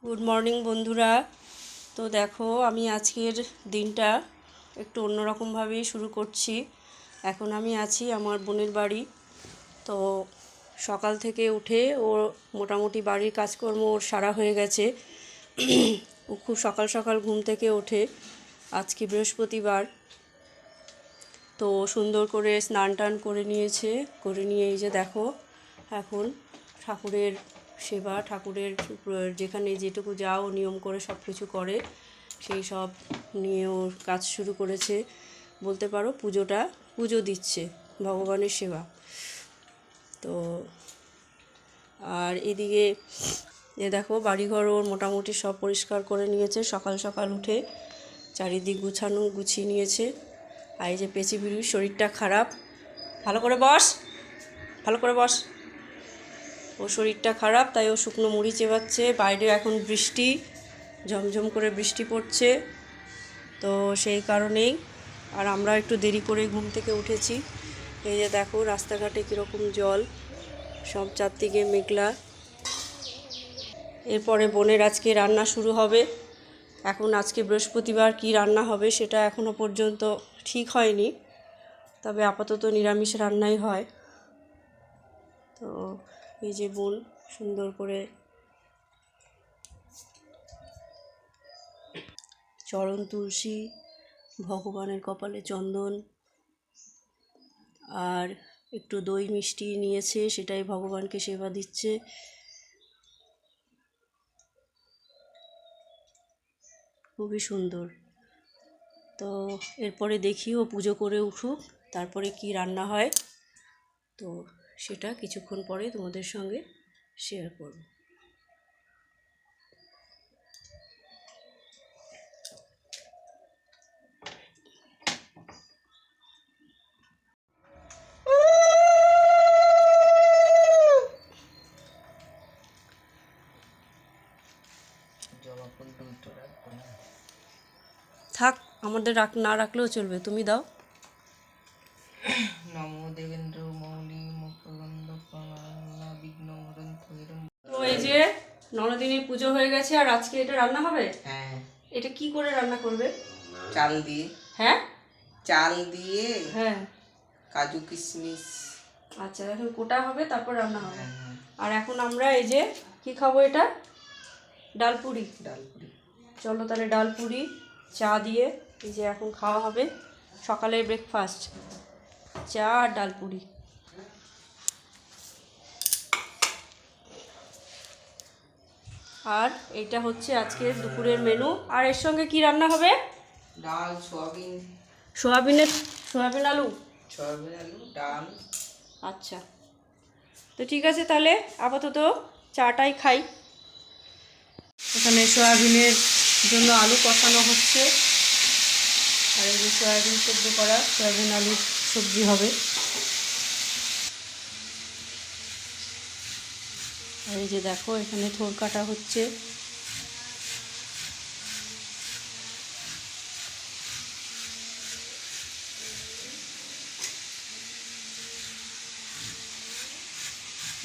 Good morning বন্ধুরা। তো দেখো আমি আজকের দিনটা একটু অন্যরকমভাবেই শুরু করছি। এখন আমি আছি আমার বোনের বাড়ি। তো সকাল থেকে উঠে ওর মোটামুটি বাড়ির কাজকর্ম ওর সারা হয়ে গেছে। ও খুব সকাল সকাল ঘুম থেকে ওঠে। আজকে বৃহস্পতিবার। তো সুন্দর করে স্নান টান করে নিয়েছে, করে নিয়ে এই যে দেখো এখন ঠাকুরের সেবা, ঠাকুরের যেখানে যেটুকু যাও নিয়ম করে সব কিছু করে, সেই সব নিয়ে ওর কাজ শুরু করেছে বলতে পারো। পুজো দিচ্ছে, ভগবানের সেবা। তো আর এদিকে দেখো বাড়িঘর ওর মোটামুটি সব পরিষ্কার করে নিয়েছে সকাল সকাল উঠে, চারিদিক গুছিয়ে নিয়েছে। আর এই যে পেঁচি বিড়ির শরীরটা খারাপ, ভালো করে বস, ভালো করে বস। ওর শরীরটা খারাপ, তাই ও শুকনো মুড়ি চেবাচ্ছে। বাইরে এখন বৃষ্টি, ঝমঝম করে বৃষ্টি পড়ছে, তো সেই কারণেই আর আমরা একটু দেরি করে ঘুম থেকে উঠেছি। এই যে দেখো রাস্তাঘাটে কীরকম জল, সব চারদিকে মেঘলা। এরপরে বোনের আজকে রান্না শুরু হবে। এখন আজকে বৃহস্পতিবার, কি রান্না হবে সেটা এখনও পর্যন্ত ঠিক হয়নি, তবে আপাতত নিরামিষ রান্নাই হয়। তো এই যে বোন সুন্দর করে চরণ তুলসী, ভগবানের কপালে চন্দন আর একটু দই মিষ্টি নিয়েছে, সেটাই ভগবানকে সেবা দিচ্ছে। খুবই সুন্দর। তো এরপরে দেখি ও পুজো করে উঠুক, তারপরে কি রান্না হয়, তো সেটা কিছুক্ষণ পরে তোমাদের সঙ্গে শেয়ার করব। থাক, আমাদের না রাখলেও চলবে, তুমি দাও। নমো দেবেন্দ্র মৌলি মুখগন্ধ প্রণামনা বিঘ্ন হরন্তৈরম। তো এই যে ননদিনীর পুজো হয়ে গেছে, আর আজকে এটা রান্না হবে। হ্যাঁ, এটা কি করে রান্না করবে? চাল দিয়ে। হ্যাঁ, চাল দিয়ে হ্যাঁ, কাজু কিশমিশ। আচ্ছা, এখন কোটা হবে, তারপর রান্না হবে। হ্যাঁ, আর এখন আমরা এই যে কি খাবো, এটা ডালপুরি। ডালপুরি। চলো তাহলে ডালপুরি চা দিয়ে এই যে এখন খাওয়া হবে। সকালের ব্রেকফাস্ট চা আর ডালপুরি। আর এইটা হচ্ছে আজকের দুপুরের মেনু। আর এর সঙ্গে কি রান্না হবে? ডাল, সয়াবিন। সয়াবিন আলু। সয়াবিন আলু ডাল। আচ্ছা, তো ঠিক আছে, তাহলে আপাতত চাটাই খাই। এখানে সয়াবিনের জন্য আলু কষানো হচ্ছে, আর এই যে সয়াবিন সেদ্ধ করা, সয়াবিন আলুর সবজি হবে। আর এই যে দেখো এখানে থোর কাটা হচ্ছে।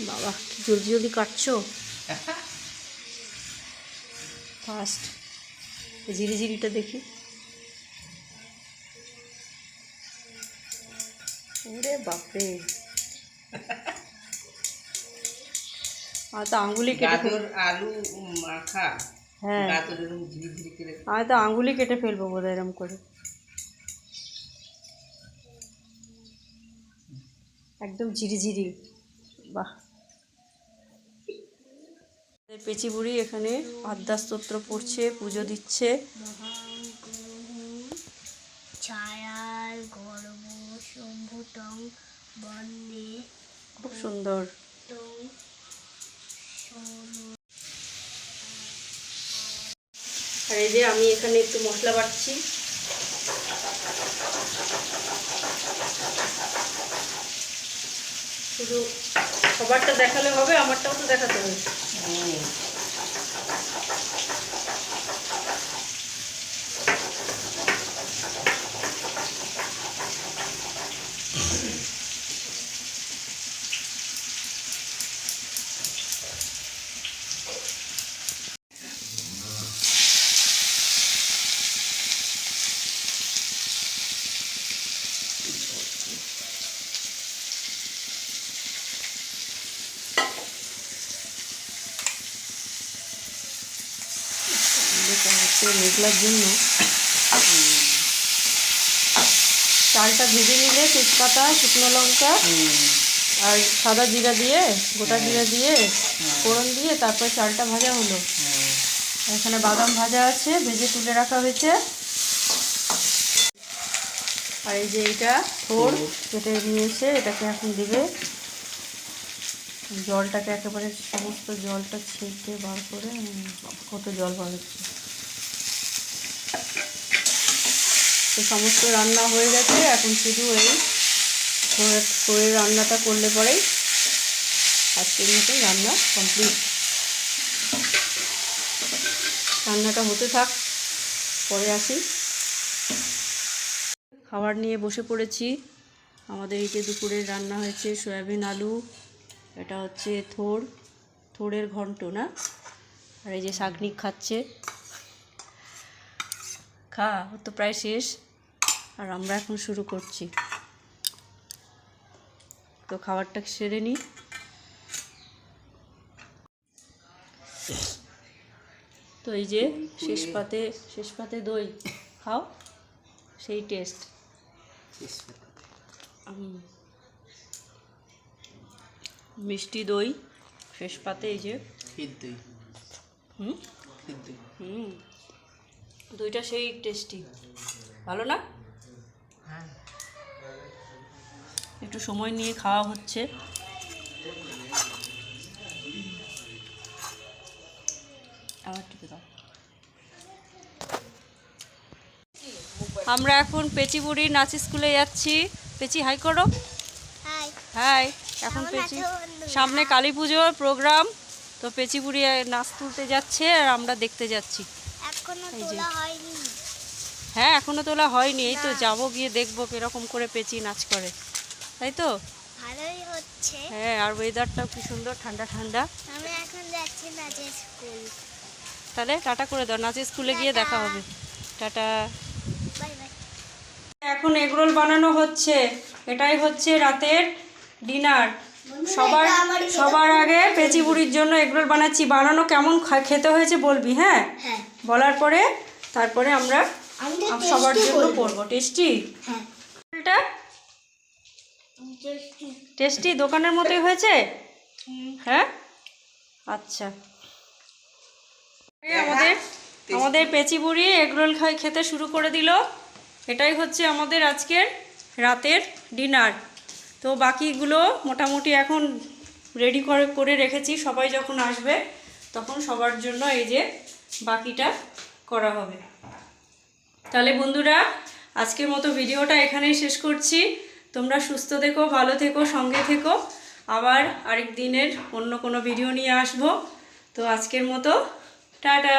বাবা, কি জলদি জলদি কাটছো, ফাস্ট। ঝিরিঝিরিটা দেখি। ওরে বাপরে, আর তো আঙ্গুলি কেটে গাজর আলু মাখা। হ্যাঁ, গাজর এরকম ধীরে ধীরে করে। আমি তো আঙ্গুলি কেটে ফেলবো বোধহয় এরম করে, একদম ঝিরিঝিরি। বাহ। পেঁচি বুড়ি এখানে আদ্যা স্তোত্র পড়ছে, পুজো দিচ্ছে। ছায়ার গর্ব শম্ভুতং বন্দে, খুব সুন্দর। আর এই যে আমি এখানে একটু মশলা বাটছি। শুধু সবারটা দেখালে হবে, আমারটাও তো দেখাতে হবে। আজকে মেঘলার জন্য চালটা ভেজে নিলে তেজপাতা, শুকনো লঙ্কা আর সাদা জিরা দিয়ে, গোটা জিরা দিয়ে, ফোড়ন দিয়ে তারপর চালটা ভাজা হলো। এখানে বাদাম ভাজা আছে, ভেজে তুলে রাখা হয়েছে। আর এই যে এটা থোড় কেটে নিয়েছে, এটাকে এখন দিবে। জলটাকে একেবারে সমস্ত জলটা ছেঁকে বার করে, কত জল বার হচ্ছে। তো সমস্ত রান্না হয়ে গেছে, এখন শুধু এই থোড়ের রান্নাটা করলে পরেই আজকের মতো রান্না কমপ্লিট। রান্নাটা হতে থাক, পরে আসি। খাবার নিয়ে বসে পড়েছি। আমাদের এই যে দুপুরের রান্না হয়েছে সয়াবিন আলু, এটা হচ্ছে থোড়ের ঘন্ট না, আর এই যে শাকনিক খাচ্ছে। ও তো প্রায় শেষ, আর আমরা এখন শুরু করছি। তো খাবারটা সেরে নিই। তো এই যে শেষ পাতে দই খাও, সেই টেস্ট। মিষ্টি দই শেষ পাতে, এই যে দইটা সেই টেস্টি, ভালো না? একটু সময় নিয়ে খাওয়া হচ্ছে। আমরা এখন পেচিবুড়ি নাচ স্কুলে যাচ্ছি। পেচি হাই করো। হাই। এখন পেচি সামনে কালী পুজোর প্রোগ্রাম, তো পেচিবুড়ি নাচ তুলতে যাচ্ছে আর আমরা দেখতে যাচ্ছি। হ্যাঁ, এখনো তোলা হয়নি, এই তো যাবো, গিয়ে দেখবো কিরকম করে পেচি নাচ করে, তাই তো? ভালোই হচ্ছে। হ্যাঁ, আর ওয়েদারটাও কি সুন্দর, ঠান্ডা ঠান্ডা। আমি এখন যাচ্ছি নাচের স্কুল। তাহলে টাটা করে দাও, নাচের স্কুলে গিয়ে দেখা হবে। টাটা। Bye bye. এখন এগরোল বানানো হচ্ছে, এটাই হচ্ছে রাতের ডিনার। সবার আগে পেচি বুড়ির জন্য এগরোল বানাচ্ছি। বানানো কেমন খেতে হয়েছে বলবি, হ্যাঁ? বলার পরে তারপরে আমরা সবার জন্য করবো। টেস্টি? হ্যাঁ। টেস্টি দোকানের মতোই হয়েছে? হ্যাঁ, আচ্ছা। আমাদের পেচি বুড়ি এগরোল খেতে শুরু করে দিল। এটাই হচ্ছে আমাদের আজকের রাতের ডিনার। তো বাকিগুলো মোটামুটি এখন রেডি করে রেখেছি। সবাই যখন আসবে তখন সবার জন্য এই যে বাকিটা করা হবে। তাহলে বন্ধুরা, আজকের মতো ভিডিওটা এখানেই শেষ করছি। তোমরা সুস্থ থেকো, ভালো থেকো, সঙ্গে থেকো। আবার আরেক দিনের অন্য কোনো ভিডিও নিয়ে আসবো। তো আজকের মতো টাটা।